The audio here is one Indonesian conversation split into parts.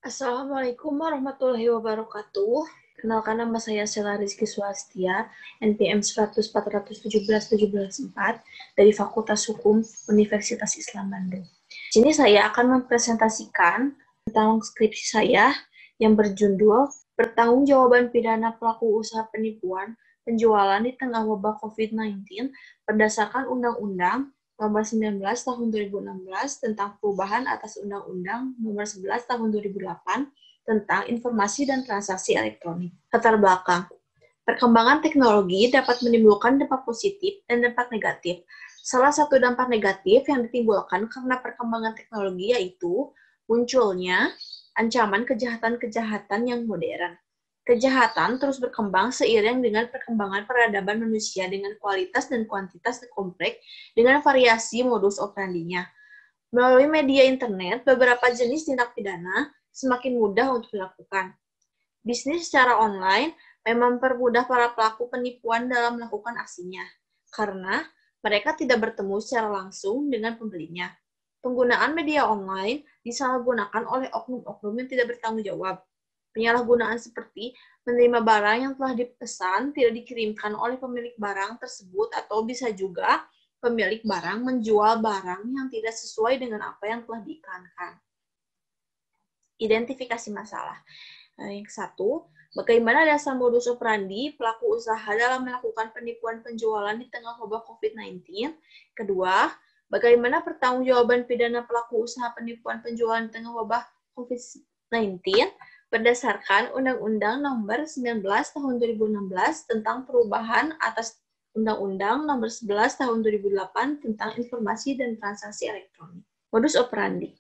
Assalamualaikum warahmatullahi wabarakatuh. Kenalkan, nama saya Sela Rizky Swastia, NPM 100417174 dari Fakultas Hukum Universitas Islam Bandung. Di sini saya akan mempresentasikan tentang skripsi saya yang berjudul Pertanggungjawaban Pidana Pelaku Usaha Penipuan Penjualan di Tengah Wabah COVID-19 berdasarkan Undang-Undang Nomor 19 Tahun 2016 tentang perubahan atas Undang-Undang Nomor 11 Tahun 2008 tentang informasi dan transaksi elektronik. Latar belakang. Perkembangan teknologi dapat menimbulkan dampak positif dan dampak negatif. Salah satu dampak negatif yang ditimbulkan karena perkembangan teknologi yaitu munculnya ancaman kejahatan-kejahatan yang modern. Kejahatan terus berkembang seiring dengan perkembangan peradaban manusia dengan kualitas dan kuantitas kompleks dengan variasi modus operandinya. Melalui media internet, beberapa jenis tindak pidana semakin mudah untuk dilakukan. Bisnis secara online memang mempermudah para pelaku penipuan dalam melakukan aksinya, karena mereka tidak bertemu secara langsung dengan pembelinya. Penggunaan media online disalahgunakan oleh oknum-oknum yang tidak bertanggung jawab. Penyalahgunaan seperti menerima barang yang telah dipesan tidak dikirimkan oleh pemilik barang tersebut, atau bisa juga pemilik barang menjual barang yang tidak sesuai dengan apa yang telah diiklankan. Identifikasi masalah. Yang satu, bagaimana dasar modus operandi pelaku usaha dalam melakukan penipuan penjualan di tengah wabah COVID-19? Kedua, bagaimana pertanggungjawaban pidana pelaku usaha penipuan penjualan di tengah wabah COVID-19 berdasarkan Undang-Undang Nomor 19 Tahun 2016 tentang perubahan atas Undang-Undang Nomor 11 Tahun 2008 tentang informasi dan transaksi elektronik. Modus operandi.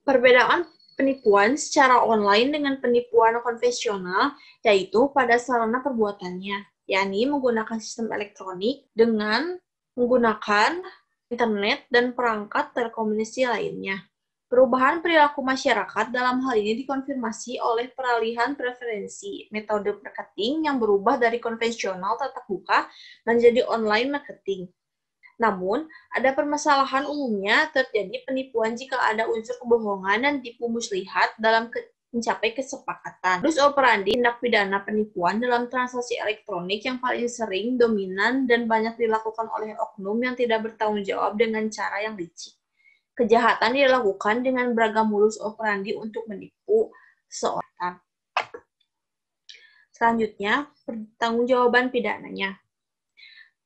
Perbedaan penipuan secara online dengan penipuan konvensional yaitu pada sarana perbuatannya, yakni menggunakan sistem elektronik dengan menggunakan internet dan perangkat telekomunikasi lainnya. Perubahan perilaku masyarakat dalam hal ini dikonfirmasi oleh peralihan preferensi metode marketing yang berubah dari konvensional tatap muka menjadi online marketing. Namun, ada permasalahan umumnya terjadi penipuan jika ada unsur kebohongan dan tipu muslihat dalam mencapai kesepakatan. Modus operandi tindak pidana penipuan dalam transaksi elektronik yang paling sering, dominan, dan banyak dilakukan oleh oknum yang tidak bertanggung jawab dengan cara yang licik. Kejahatan dilakukan dengan beragam modus operandi untuk menipu seseorang. Selanjutnya, pertanggungjawaban pidananya.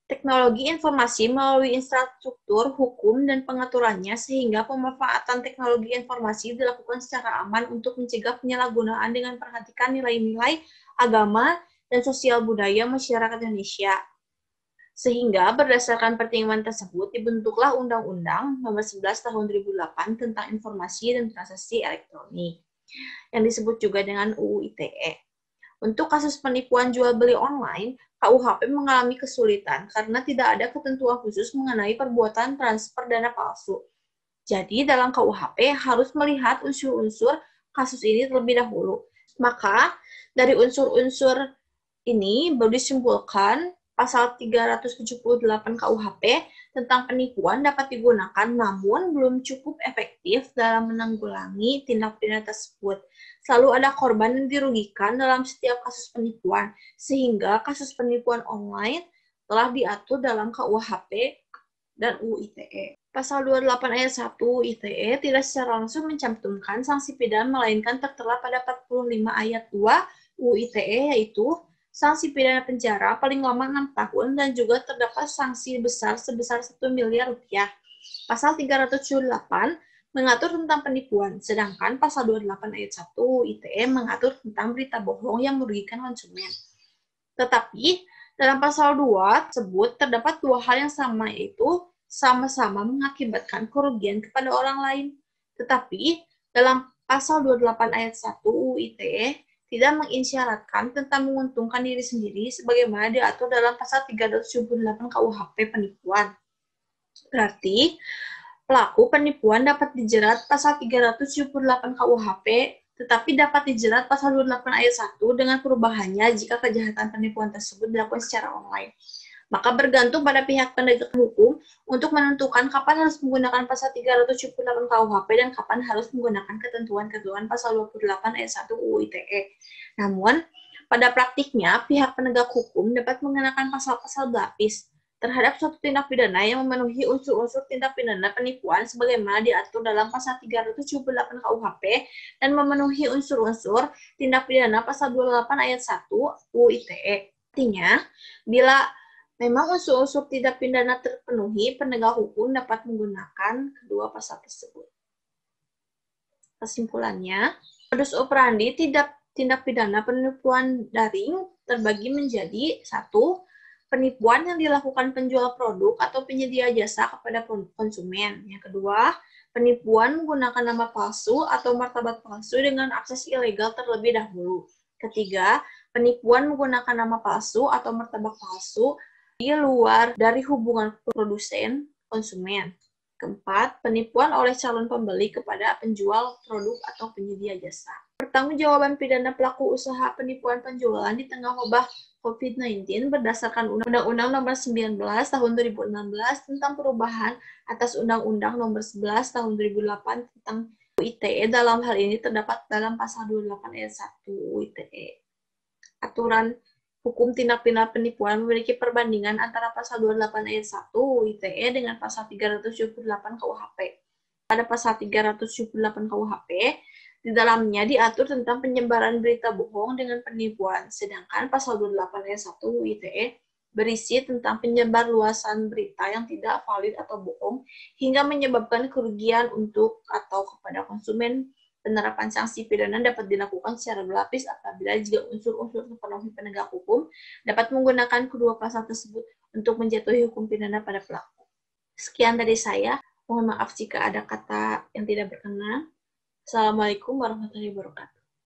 Teknologi informasi melalui infrastruktur hukum dan pengaturannya sehingga pemanfaatan teknologi informasi dilakukan secara aman untuk mencegah penyalahgunaan dengan perhatikan nilai-nilai agama dan sosial budaya masyarakat Indonesia. Sehingga berdasarkan pertimbangan tersebut dibentuklah Undang-Undang Nomor 11 Tahun 2008 tentang Informasi dan Transaksi Elektronik, yang disebut juga dengan UU ITE. Untuk kasus penipuan jual beli online, KUHP mengalami kesulitan karena tidak ada ketentuan khusus mengenai perbuatan transfer dana palsu. Jadi dalam KUHP harus melihat unsur-unsur kasus ini terlebih dahulu. Maka dari unsur-unsur ini baru disimpulkan Pasal 378 KUHP tentang penipuan dapat digunakan, namun belum cukup efektif dalam menanggulangi tindak pidana tersebut. Selalu ada korban yang dirugikan dalam setiap kasus penipuan, sehingga kasus penipuan online telah diatur dalam KUHP dan UU ITE. Pasal 28 ayat 1 ITE tidak secara langsung mencantumkan sanksi pidana, melainkan tertera pada 45 ayat 2 UU ITE, yaitu sanksi pidana penjara paling lama 6 tahun dan juga terdapat sanksi besar sebesar 1 miliar rupiah. Pasal 378 mengatur tentang penipuan, sedangkan pasal 28 ayat 1 ITE mengatur tentang berita bohong yang merugikan konsumen. Tetapi dalam pasal 2 tersebut terdapat dua hal yang sama, yaitu sama-sama mengakibatkan kerugian kepada orang lain. Tetapi dalam pasal 28 ayat 1 UU ITE tidak mengisyaratkan tentang menguntungkan diri sendiri sebagaimana diatur dalam pasal 378 KUHP penipuan. Berarti, pelaku penipuan dapat dijerat pasal 378 KUHP, tetapi dapat dijerat pasal 28 ayat 1 dengan perubahannya jika kejahatan penipuan tersebut dilakukan secara online. Maka bergantung pada pihak penegak hukum untuk menentukan kapan harus menggunakan pasal 378 KUHP dan kapan harus menggunakan ketentuan-ketentuan pasal 28 ayat 1 UU ITE. Namun, pada praktiknya, pihak penegak hukum dapat mengenakan pasal-pasal berlapis terhadap suatu tindak pidana yang memenuhi unsur-unsur tindak pidana penipuan sebagaimana diatur dalam pasal 378 KUHP dan memenuhi unsur-unsur tindak pidana pasal 28 ayat 1 UU ITE. Artinya, bila memang unsur-unsur tindak pidana terpenuhi, penegak hukum dapat menggunakan kedua pasal tersebut. Kesimpulannya, modus operandi tindak pidana penipuan daring terbagi menjadi 1. Penipuan yang dilakukan penjual produk atau penyedia jasa kepada konsumen. Yang kedua, penipuan menggunakan nama palsu atau martabat palsu dengan akses ilegal terlebih dahulu. Ketiga, penipuan menggunakan nama palsu atau martabat palsu di luar dari hubungan produsen konsumen. Keempat, penipuan oleh calon pembeli kepada penjual produk atau penyedia jasa. Pertanggungjawaban pidana pelaku usaha penipuan penjualan di tengah wabah COVID-19 berdasarkan Undang-Undang Nomor 19 Tahun 2016 tentang perubahan atas Undang-Undang Nomor 11 Tahun 2008 tentang ITE. Dalam hal ini terdapat dalam pasal 28 ayat 1 ITE. Aturan hukum tindak pidana penipuan memiliki perbandingan antara pasal 28 ayat 1 ITE dengan pasal 378 KUHP. Pada pasal 378 KUHP, di dalamnya diatur tentang penyebaran berita bohong dengan penipuan, sedangkan pasal 28 ayat 1 ITE berisi tentang penyebar luasan berita yang tidak valid atau bohong hingga menyebabkan kerugian untuk atau kepada konsumen. Penerapan sanksi pidana dapat dilakukan secara berlapis apabila jika unsur-unsur terpenuhi penegak hukum dapat menggunakan kedua pasal tersebut untuk menjatuhi hukum pidana pada pelaku. Sekian dari saya. Mohon maaf jika ada kata yang tidak berkenan. Assalamualaikum warahmatullahi wabarakatuh.